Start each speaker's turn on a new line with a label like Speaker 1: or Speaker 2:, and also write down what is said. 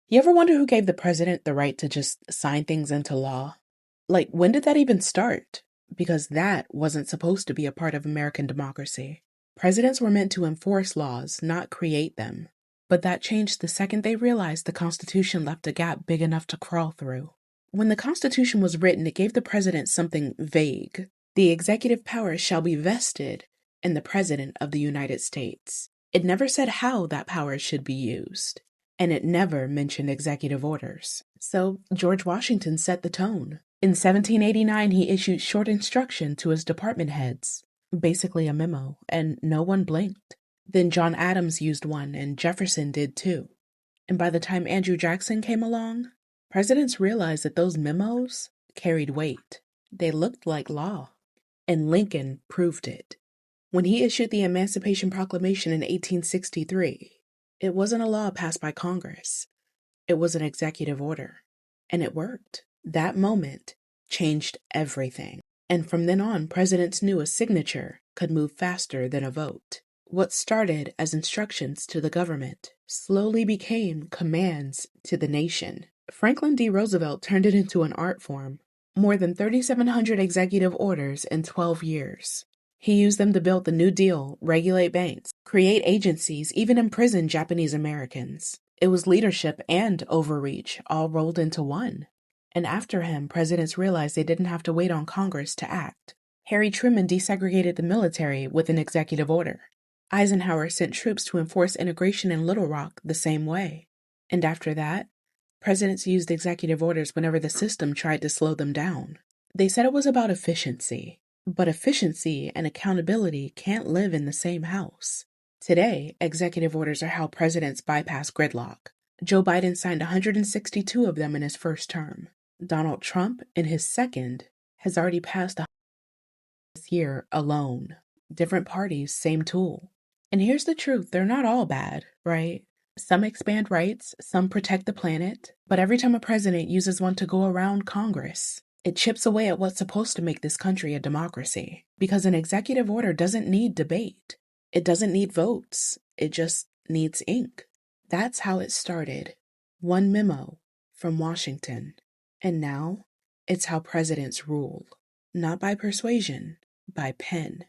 Speaker 1: You ever wonder who gave the president the right to just sign things into law? Like, when did that even start? Because that wasn't supposed to be a part of American democracy. Presidents were meant to enforce laws, not create them. But that changed the second they realized the Constitution left a gap big enough to crawl through. When the Constitution was written, it gave the president something vague. The executive powers shall be vested in the President of the United States. It never said how that power should be used, and it never mentioned executive orders. So George Washington set the tone. In 1789, he issued short instruction to his department heads, basically a memo, and no one blinked. Then John Adams used one, and Jefferson did too. And by the time Andrew Jackson came along, presidents realized that those memos carried weight. They looked like law. And Lincoln proved it. When he issued the Emancipation Proclamation in 1863, it wasn't a law passed by Congress. It was an executive order. And it worked. That moment changed everything. And from then on, presidents knew a signature could move faster than a vote. What started as instructions to the government slowly became commands to the nation. Franklin D. Roosevelt turned it into an art form. More than 3,700 executive orders in 12 years. He used them to build the New Deal, regulate banks, create agencies, even imprison Japanese Americans. It was leadership and overreach all rolled into one. And after him, presidents realized they didn't have to wait on Congress to act. Harry Truman desegregated the military with an executive order. Eisenhower sent troops to enforce integration in Little Rock the same way. And after that, presidents used executive orders whenever the system tried to slow them down. They said it was about efficiency, but efficiency and accountability can't live in the same house. Today, executive orders are how presidents bypass gridlock. Joe Biden signed 162 of them in his first term. Donald Trump, in his second, has already passed this year alone. Different parties, same tool. And here's the truth, they're not all bad, right? Some expand rights, some protect the planet, but every time a president uses one to go around Congress, it chips away at what's supposed to make this country a democracy. Because an executive order doesn't need debate. It doesn't need votes. It just needs ink. That's how it started. One memo from Washington. And now, it's how presidents rule. Not by persuasion, by pen.